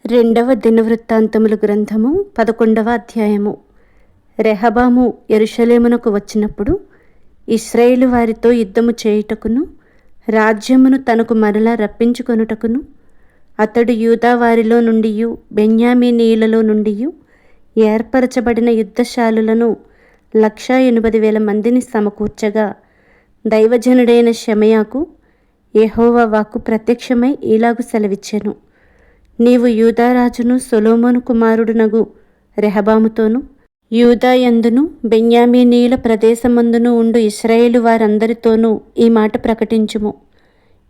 రెండవ దినవృత్తాంతములు గ్రంథము 11వ అధ్యాయము. రెహబాము యెరూషలేమునకు వచ్చినప్పుడు ఇశ్రాయేలు వారితో యుద్ధము చేయుటకును రాజ్యమును తనకు మరలా రప్పించుకొనుటకును అతడు యూదా వారిలో నుండియు బెన్యామీనీయులలో నుండియు ఏర్పరచబడిన యుద్ధశాలులను 180,000 మందిని సమకూర్చగా, దైవజనుడైన షెమయాకు యెహోవా వాక్కు ప్రత్యక్షమై ఈలాగు సెలవిచ్చెను: నీవు యూదారాజును సొలొమోను కుమారుడునగు రెహబాముతోనూ యూదా యందును బెన్యామీనీయుల ప్రదేశమందును ఉండు ఇశ్రాయేలు వారందరితోనూ ఈ మాట ప్రకటించుము.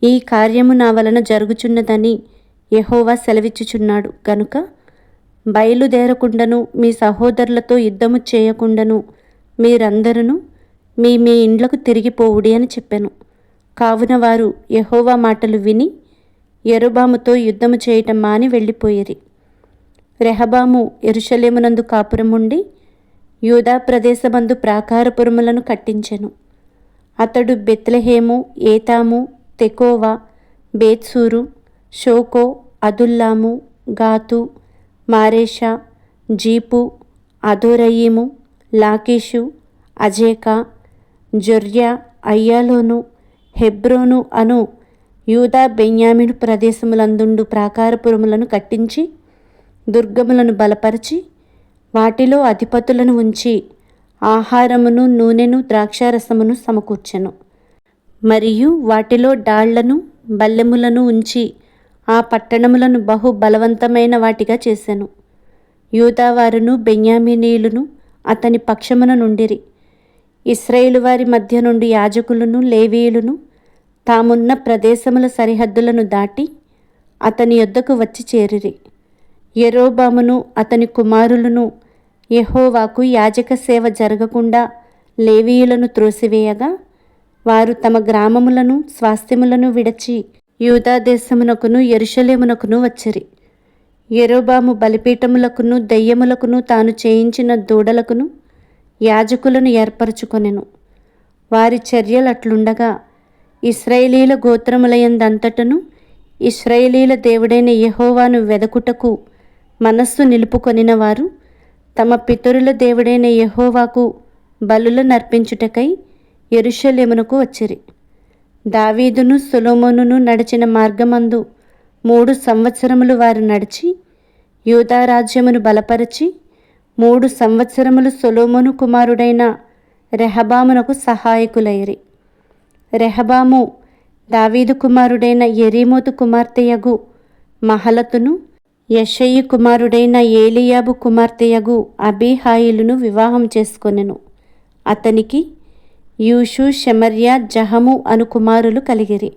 ఈ కార్యము నా వలన జరుగుచున్నదని యెహోవా సెలవిచ్చుచున్నాడు గనుక బయలుదేరకుండను మీ సహోదరులతో యుద్ధము చేయకుండను మీరందరూ మీ మీ ఇండ్లకు తిరిగిపోవుడి అని చెప్పెను. కావున వారు యెహోవా మాటలు విని యరొబాముతో యుద్ధము చేయటం మాని వెళ్ళిపోయిరి. రెహబాము యెరూషలేమునందు కాపురముండి యూదా ప్రదేశమందు ప్రాకారపురములను కట్టించెను. అతడు బెత్లెహేము, ఏతాము, తెకోవా, బేత్సూరు, షోకో, అదుల్లాము, గాతు, మారేషా, జీపు, అదోరయీము, లాకీషు, అజేకా, జొర్యా, అయ్యాలోను, హెబ్రోను అను యూదా బెన్యామీను ప్రదేశములందుండు ప్రాకారపురములను కట్టించి దుర్గములను బలపరిచి వాటిలో అధిపతులను ఉంచి ఆహారమును, నూనెను, ద్రాక్షారసమును సమకూర్చెను. మరియు వాటిలో డాళ్లను, బల్లెములను ఉంచి ఆ పట్టణములను బహు బలవంతమైన వాటిగా చేసెను. యూదావారును బెన్యామీనీయులను అతని పక్షమున నుండిరి. ఇశ్రాయేలు వారి మధ్య నుండి యాజకులను, లేవీయులను తామున్న ప్రదేశముల సరిహద్దులను దాటి అతని యొద్దకు వచ్చి చేరిరి. యరొబామును అతని కుమారులను యెహోవాకు యాజక సేవ జరగకుండా లేవీయులను త్రోసివేయగా, వారు తమ గ్రామములను, స్వాస్థ్యములను విడచి యూదా దేశమునకును యెరూషలేమునకును వచ్చిరి. యరొబాము బలిపీఠములకును దెయ్యములకును తాను చేయించిన దూడలకును యాజకులను ఏర్పరచుకొనెను. వారి చర్యలట్లుండగా ఇశ్రాయేలీల గోత్రములయందంతటను ఇశ్రాయేలీల దేవుడైన యెహోవాను వెదకుటకు మనస్సు నిలుపుకొనిన వారు తమ పితరుల దేవుడైన యెహోవాకు బలులనర్పించుటకై యెరూషలేమునకు వచ్చిరి. దావీదును సొలొమోనును నడిచిన మార్గమందు 3 సంవత్సరములు వారు నడిచి యూదా రాజ్యమును బలపరచి 3 సంవత్సరములు సొలొమోను కుమారుడైన రెహబామునకు సహాయకులైరి. రెహబాము దావీదు కుమారుడైన యెరీమోతు కుమార్తెయగు మహలతును, యెషయి కుమారుడైన ఏలీయాబు కుమార్తెయగు అబీహాయిలును వివాహం చేసుకొనెను. అతనికి యూషు, షెమర్యా, జహము అను కుమారులు కలిగిరి.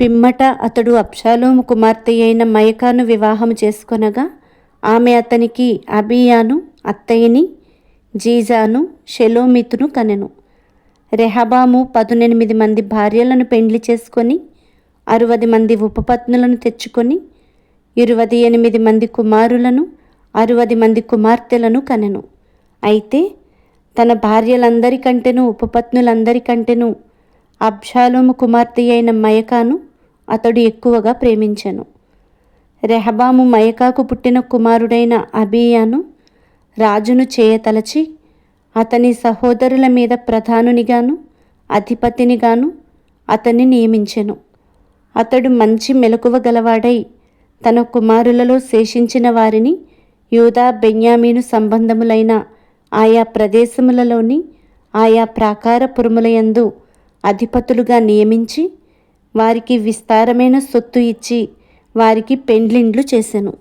పిమ్మట అతడు అబ్షాలోము కుమార్తె అయిన మయకాను వివాహము చేసుకొనగా, ఆమె అతనికి అబీయాను, అత్తయిని, జీజాను, షెలోమితును కనెను. రెహబాము 18 మంది భార్యలను పెండ్లి చేసుకొని 60 మంది ఉపపత్నులను తెచ్చుకొని 28 మంది కుమారులను 60 మంది కుమార్తెలను కనెను. అయితే తన భార్యలందరికంటెను ఉపపత్నులందరికంటెను అబ్షాలోము కుమార్తె అయిన మయకాను అతడు ఎక్కువగా ప్రేమించెను. రెహబాము మయకాకు పుట్టిన కుమారుడైన అబీయాను రాజును చేయతలచి అతని సహోదరుల మీద ప్రధానునిగాను అధిపతినిగాను అతన్ని నియమించెను. అతడు మంచి మెలకువ గలవాడై తన కుమారులలో శేషించిన వారిని యూదా బెన్యామీను సంబంధములైన ఆయా ప్రదేశములలోని ఆయా ప్రాకారపురములయందు అధిపతులుగా నియమించి వారికి విస్తారమైన సొత్తు ఇచ్చి వారికి పెండ్లిండ్లు చేసెను.